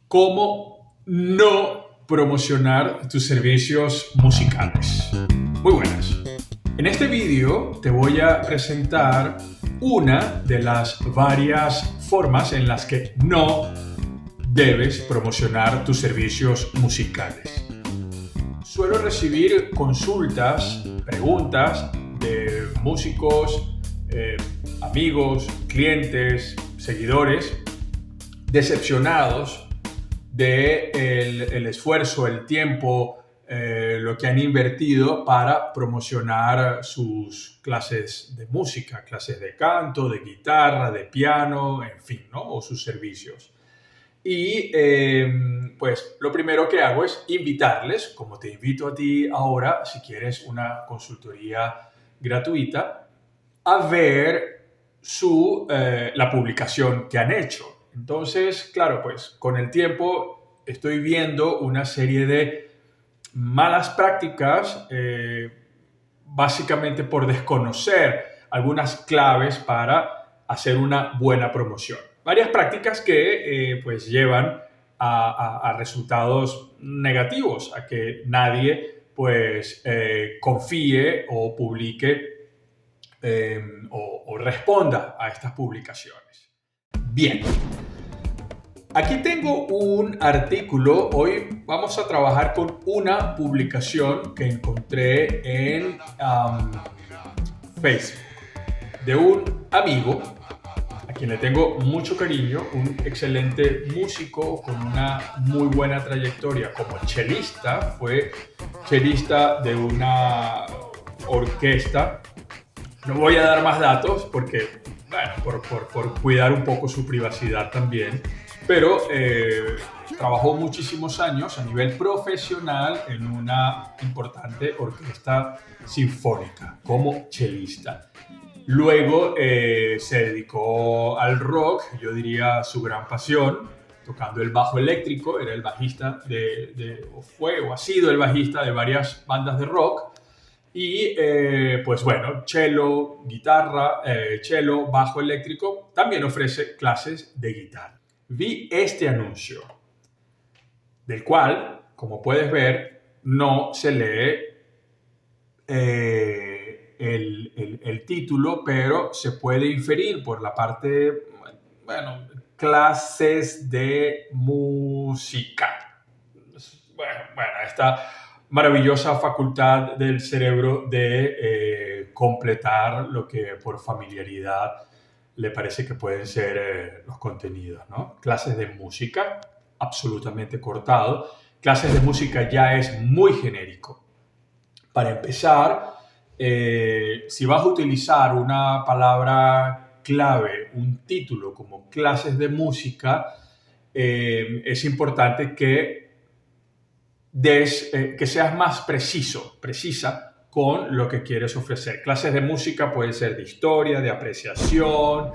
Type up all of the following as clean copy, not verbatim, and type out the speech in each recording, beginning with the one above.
¿Cómo no promocionar tus servicios musicales? Muy buenas. En este vídeo te voy a presentar una de las varias formas en las que no debes promocionar tus servicios musicales. Suelo recibir consultas, preguntas de músicos, amigos, clientes, seguidores, decepcionados de el esfuerzo, el tiempo, lo que han invertido para promocionar sus clases de música, clases de canto, de guitarra, de piano, en fin, ¿no? O sus servicios. Y pues lo primero que hago es invitarles, como te invito a ti ahora, si quieres una consultoría gratuita, a ver la publicación que han hecho. Entonces, claro, pues con el tiempo estoy viendo una serie de malas prácticas, básicamente por desconocer algunas claves para hacer una buena promoción. Varias prácticas que pues llevan a resultados negativos, a que nadie pues confíe o publique o responda a estas publicaciones. Bien, aquí tengo un artículo. Hoy vamos a trabajar con una publicación que encontré en Facebook de un amigo a quien le tengo mucho cariño, un excelente músico con una muy buena trayectoria como chelista. Fue chelista de una orquesta. No voy a dar más datos porque, bueno, por cuidar un poco su privacidad también, pero trabajó muchísimos años a nivel profesional en una importante orquesta sinfónica como chelista. Luego se dedicó al rock, yo diría su gran pasión, tocando el bajo eléctrico. Era el bajista o ha sido el bajista de varias bandas de rock. Y pues bueno, cello, guitarra, cello, bajo eléctrico, también ofrece clases de guitarra. Vi este anuncio, del cual, como puedes ver, no se lee el título, pero se puede inferir por la parte, bueno, clases de música. Bueno, esta maravillosa facultad del cerebro de completar lo que por familiaridad le parece que pueden ser los contenidos, ¿no? Clases de música, absolutamente cortado. Clases de música ya es muy genérico. Para empezar, si vas a utilizar una palabra clave, un título como clases de música, es importante que seas más precisa con lo que quieres ofrecer. Clases de música pueden ser de historia, de apreciación,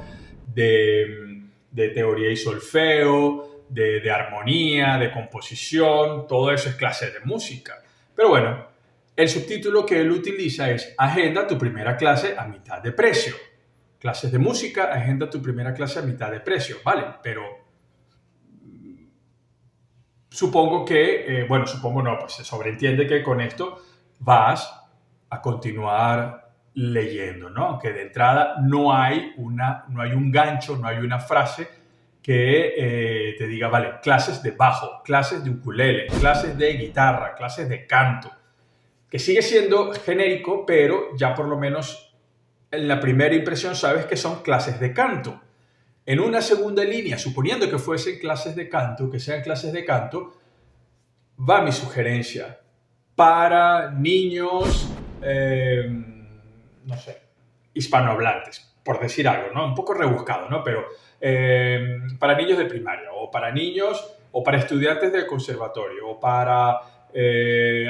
de teoría y solfeo, de armonía, de composición. Todo eso es clases de música. Pero bueno, el subtítulo que él utiliza es Agenda tu primera clase a mitad de precio. Clases de música, agenda tu primera clase a mitad de precio. Vale, pero supongo que, supongo no, pues se sobreentiende que con esto vas a continuar leyendo, ¿no? Aunque de entrada no hay un gancho, no hay una frase que te diga, vale, clases de bajo, clases de ukulele, clases de guitarra, clases de canto, que sigue siendo genérico, pero ya por lo menos en la primera impresión sabes que son clases de canto. En una segunda línea, suponiendo que fuesen clases de canto, que sean clases de canto, va mi sugerencia para niños, no sé, hispanohablantes, por decir algo, ¿no? Un poco rebuscado, ¿no? Pero para niños de primaria, o para niños, o para estudiantes del conservatorio, o para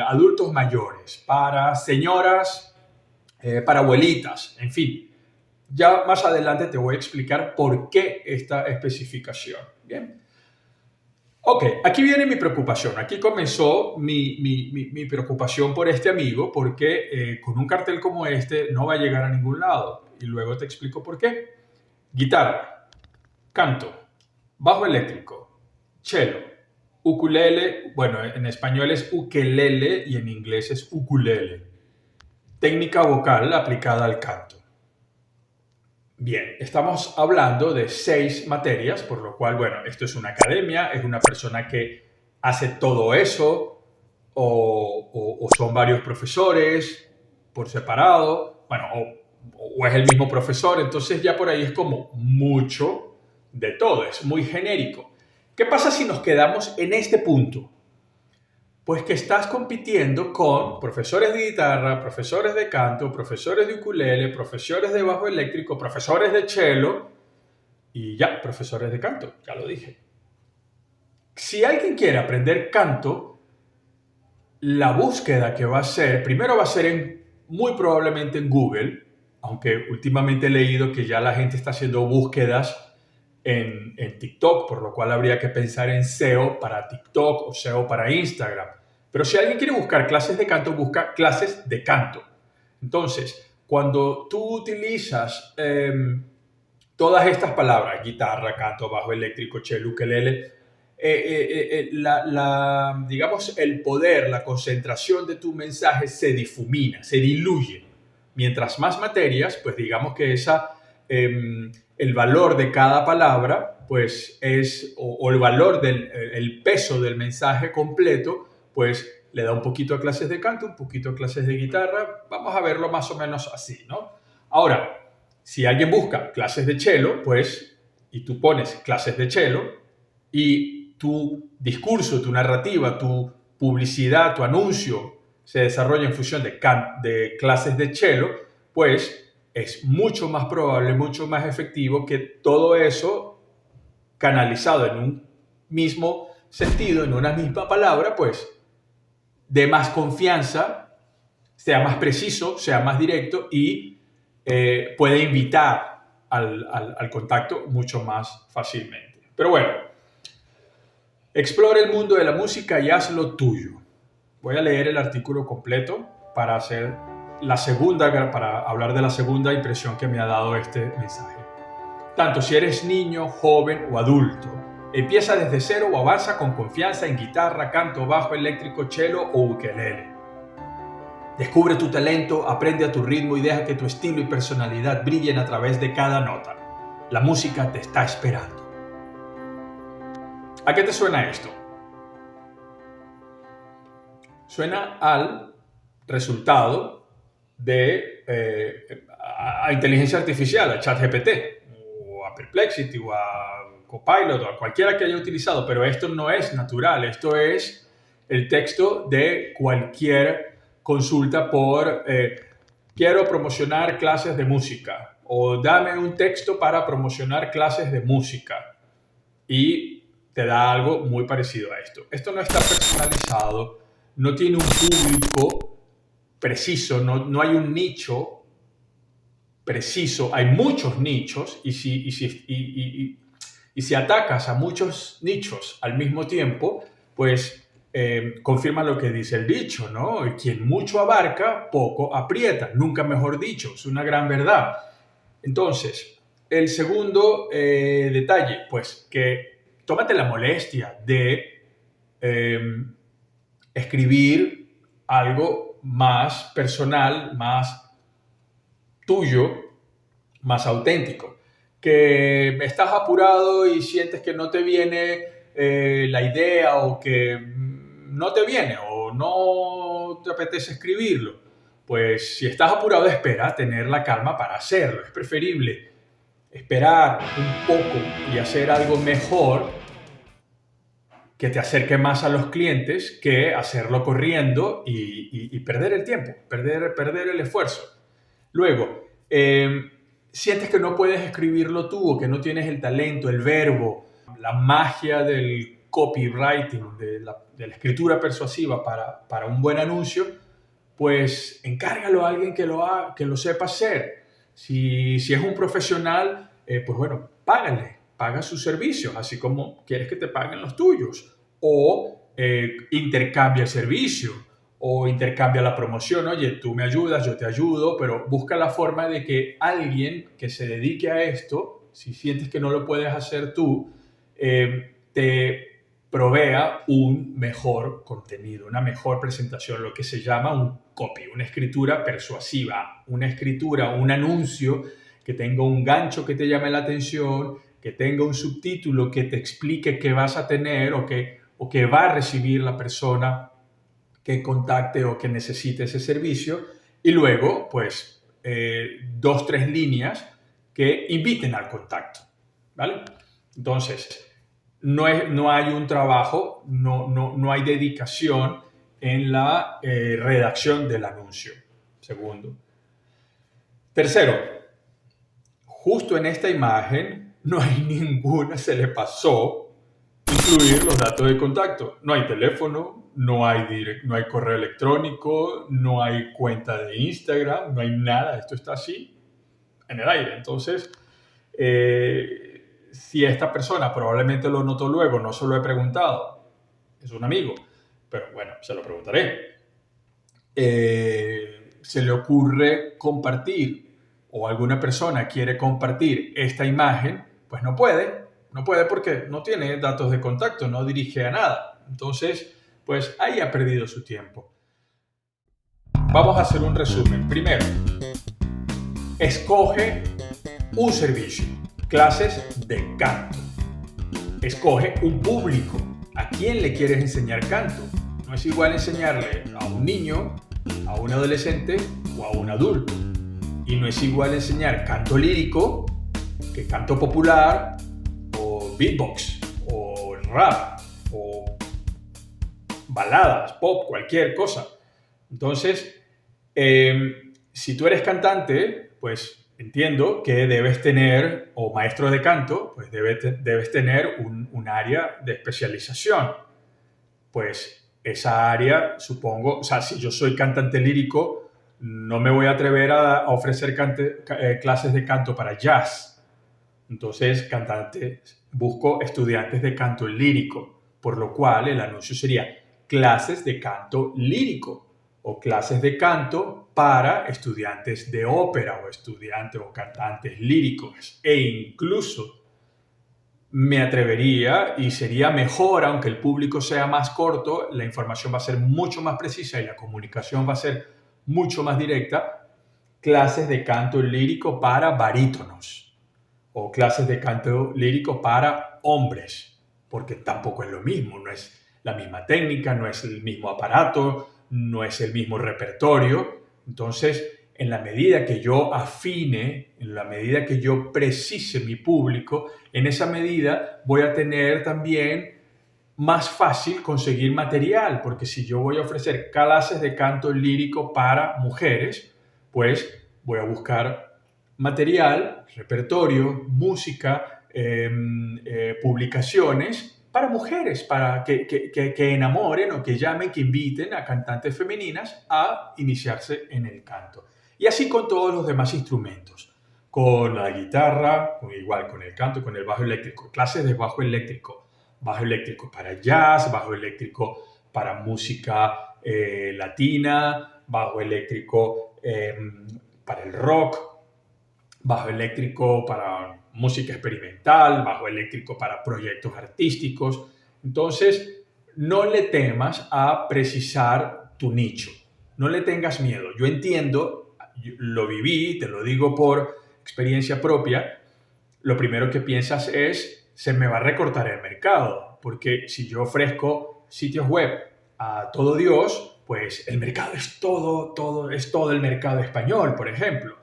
adultos mayores, para señoras, para abuelitas, en fin. Ya más adelante te voy a explicar por qué esta especificación. Bien. Ok, aquí viene mi preocupación. Aquí comenzó mi preocupación por este amigo, porque con un cartel como este no va a llegar a ningún lado. Y luego te explico por qué. Guitarra, canto, bajo eléctrico, cello, Ukulele, bueno, en español es ukelele y en inglés es ukulele. Técnica vocal aplicada al canto. Bien, estamos hablando de 6 materias, por lo cual, bueno, esto es una academia, es una persona que hace todo eso, o son varios profesores por separado, bueno, o es el mismo profesor, entonces ya por ahí es como mucho de todo, es muy genérico. ¿Qué pasa si nos quedamos en este punto? Pues que estás compitiendo con profesores de guitarra, profesores de canto, profesores de ukulele, profesores de bajo eléctrico, profesores de cello y ya, profesores de canto, ya lo dije. Si alguien quiere aprender canto, la búsqueda que va a hacer, primero va a ser muy probablemente en Google, aunque últimamente he leído que ya la gente está haciendo búsquedas en TikTok, por lo cual habría que pensar en SEO para TikTok o SEO para Instagram. Pero si alguien quiere buscar clases de canto, busca clases de canto. Entonces, cuando tú utilizas todas estas palabras, guitarra, canto, bajo eléctrico, cello, ukelele, digamos, el poder, la concentración de tu mensaje se difumina, se diluye. Mientras más materias, pues digamos que el valor de cada palabra, pues o el valor el peso del mensaje completo, pues le da un poquito a clases de canto, un poquito a clases de guitarra. Vamos a verlo más o menos así, ¿no? Ahora, si alguien busca clases de cello, pues, y tú pones clases de cello, y tu discurso, tu narrativa, tu publicidad, tu anuncio se desarrolla en función de clases de cello, pues es mucho más probable, mucho más efectivo que todo eso canalizado en un mismo sentido, en una misma palabra, pues dé más confianza, sea más preciso, sea más directo y puede invitar al contacto mucho más fácilmente. Pero bueno, explora el mundo de la música y haz lo tuyo. Voy a leer el artículo completo para para hablar de la segunda impresión que me ha dado este mensaje. Tanto si eres niño, joven o adulto, empieza desde cero o avanza con confianza en guitarra, canto, bajo eléctrico, cello o ukelele. Descubre tu talento, aprende a tu ritmo y deja que tu estilo y personalidad brillen a través de cada nota. La música te está esperando. ¿A qué te suena esto? Suena al resultado de a inteligencia artificial, a ChatGPT, o a Perplexity, o a Copilot, o a cualquiera que haya utilizado, pero esto no es natural, esto es el texto de cualquier consulta por quiero promocionar clases de música, o dame un texto para promocionar clases de música, y te da algo muy parecido a esto. Esto no está personalizado, no tiene un público preciso, no hay un nicho preciso, hay muchos nichos y si atacas a muchos nichos al mismo tiempo, pues confirma lo que dice el dicho, ¿no? Quien mucho abarca, poco aprieta, nunca mejor dicho, es una gran verdad. Entonces, el segundo detalle, pues que tómate la molestia de escribir algo más personal, más tuyo, más auténtico. Que estás apurado y sientes que no te viene la idea o que no te viene o no te apetece escribirlo. Pues si estás apurado, espera tener la calma para hacerlo. Es preferible esperar un poco y hacer algo mejor que te acerque más a los clientes que hacerlo corriendo y perder el tiempo, perder el esfuerzo. Luego, sientes que no puedes escribirlo tú o que no tienes el talento, el verbo, la magia del copywriting, de la escritura persuasiva para un buen anuncio, pues encárgalo a alguien que lo sepa hacer. Si es un profesional, pues bueno, paga sus servicios, así como quieres que te paguen los tuyos. O intercambia el servicio, o intercambia la promoción. Oye, tú me ayudas, yo te ayudo, pero busca la forma de que alguien que se dedique a esto, si sientes que no lo puedes hacer tú, te provea un mejor contenido, una mejor presentación, lo que se llama un copy, una escritura persuasiva, una escritura, un anuncio que tenga un gancho que te llame la atención, que tenga un subtítulo que te explique qué vas a tener o que va a recibir la persona que contacte o que necesite ese servicio, y luego, pues, 2, 3 líneas que inviten al contacto, ¿vale? Entonces, no hay un trabajo, no hay dedicación en la redacción del anuncio. Segundo. Tercero, justo en esta imagen no hay ninguna, se le pasó incluir los datos de contacto. No hay teléfono, no hay correo electrónico, no hay cuenta de Instagram, no hay nada. Esto está así en el aire. Entonces, si esta persona probablemente lo notó luego, no se lo he preguntado, es un amigo, pero bueno, se lo preguntaré. Se le ocurre compartir o alguna persona quiere compartir esta imagen, pues no puede porque no tiene datos de contacto, no dirige a nada. Entonces, pues ahí ha perdido su tiempo. Vamos a hacer un resumen. Primero, escoge un servicio, clases de canto. Escoge un público, a quién le quieres enseñar canto. No es igual enseñarle a un niño, a un adolescente o a un adulto. Y no es igual enseñar canto lírico que canto popular o beatbox o rap o baladas, pop, cualquier cosa. Entonces, si tú eres cantante, pues entiendo que debes tener, o maestro de canto, pues debes tener un área de especialización. Pues esa área, supongo, o sea, si yo soy cantante lírico, no me voy a atrever a ofrecer clases de canto para jazz. Entonces, busco estudiantes de canto lírico, por lo cual el anuncio sería clases de canto lírico o clases de canto para estudiantes de ópera o estudiantes o cantantes líricos. E incluso me atrevería, y sería mejor, aunque el público sea más corto, la información va a ser mucho más precisa y la comunicación va a ser mucho más directa, clases de canto lírico para barítonos o clases de canto lírico para hombres, porque tampoco es lo mismo, no es la misma técnica, no es el mismo aparato, no es el mismo repertorio. Entonces, en la medida que yo afine, en la medida que yo precise mi público, en esa medida voy a tener también más fácil conseguir material, porque si yo voy a ofrecer clases de canto lírico para mujeres, pues voy a buscar material, repertorio, música, publicaciones para mujeres, para que enamoren o que llamen, que inviten a cantantes femeninas a iniciarse en el canto. Y así con todos los demás instrumentos, con la guitarra, igual con el canto, con el bajo eléctrico, clases de bajo eléctrico para jazz, bajo eléctrico para música latina, bajo eléctrico para el rock, bajo eléctrico para música experimental, bajo eléctrico para proyectos artísticos. Entonces, no le temas a precisar tu nicho, no le tengas miedo. Yo entiendo, lo viví, te lo digo por experiencia propia, lo primero que piensas es, se me va a recortar el mercado, porque si yo ofrezco sitios web a todo Dios, pues el mercado es todo el mercado español, por ejemplo.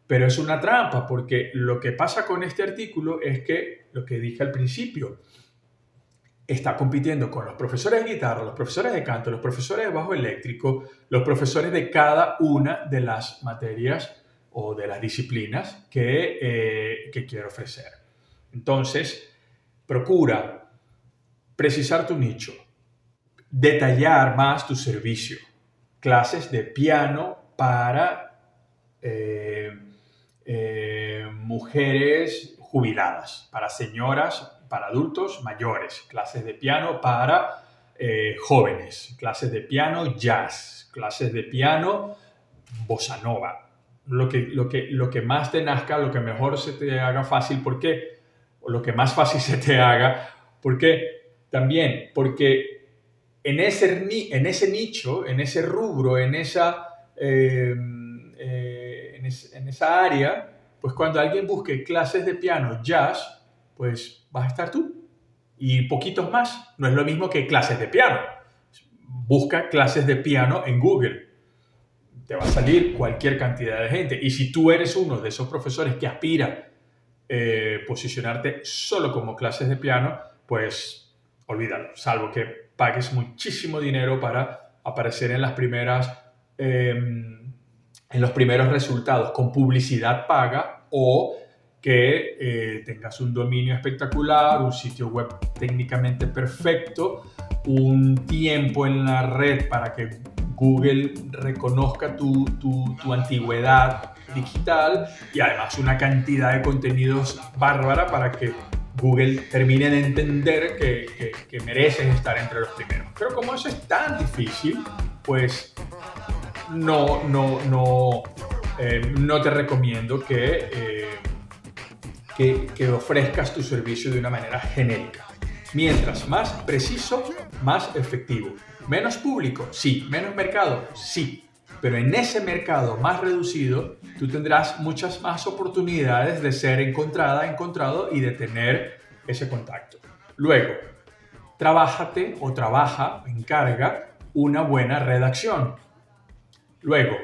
Pero es una trampa, porque lo que pasa con este artículo es que, lo que dije al principio, está compitiendo con los profesores de guitarra, los profesores de canto, los profesores de bajo eléctrico, los profesores de cada una de las materias o de las disciplinas que quiero ofrecer. Entonces, procura precisar tu nicho, detallar más tu servicio. Clases de piano para mujeres jubiladas, para señoras, para adultos mayores. Clases de piano para jóvenes. Clases de piano jazz. Clases de piano bossa nova. Lo que más te nazca, lo que mejor se te haga fácil. ¿Por qué? O lo que más fácil se te haga. ¿Por qué? también, porque en ese nicho, en ese rubro, en esa área, pues cuando alguien busque clases de piano jazz, pues vas a estar tú y poquitos más. No es lo mismo que clases de piano. Busca clases de piano en Google. Te va a salir cualquier cantidad de gente. Y si tú eres uno de esos profesores que aspira posicionarte solo como clases de piano, pues olvídalo, salvo que pagues muchísimo dinero para aparecer en los primeros resultados con publicidad paga, o que tengas un dominio espectacular, un sitio web técnicamente perfecto, un tiempo en la red para que Google reconozca tu antigüedad digital, y además una cantidad de contenidos bárbara para que Google termine de entender que mereces estar entre los primeros. Pero como eso es tan difícil, pues no te recomiendo que ofrezcas tu servicio de una manera genérica. Mientras más preciso, más efectivo. Menos público, sí. Menos mercado, sí. Pero en ese mercado más reducido, tú tendrás muchas más oportunidades de ser encontrado y de tener ese contacto. Luego, encarga una buena redacción. Luego,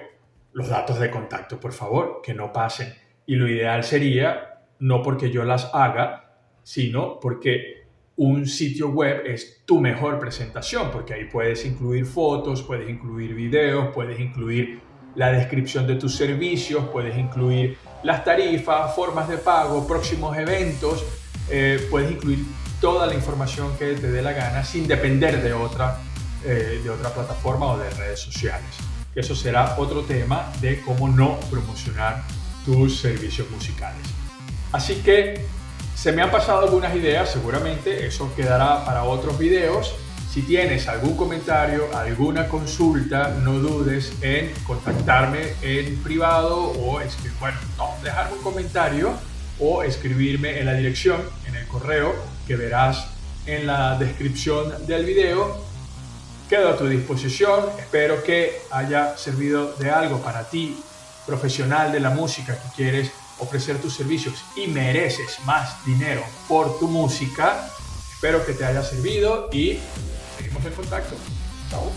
los datos de contacto, por favor, que no pasen. Y lo ideal sería, no porque yo las haga, sino porque un sitio web es tu mejor presentación, porque ahí puedes incluir fotos, puedes incluir videos, puedes incluir la descripción de tus servicios, puedes incluir las tarifas, formas de pago, próximos eventos, puedes incluir toda la información que te dé la gana sin depender de otra plataforma o de redes sociales. Eso será otro tema de cómo no promocionar tus servicios musicales. Así que se me han pasado algunas ideas, seguramente eso quedará para otros videos. Si tienes algún comentario, alguna consulta, no dudes en contactarme en privado o dejarme un comentario o escribirme en la dirección, en el correo que verás en la descripción del video. Quedo a tu disposición, espero que haya servido de algo para ti, profesional de la música que quieres ofrecer tus servicios y mereces más dinero por tu música. Espero que te haya servido y seguimos en contacto. Chao.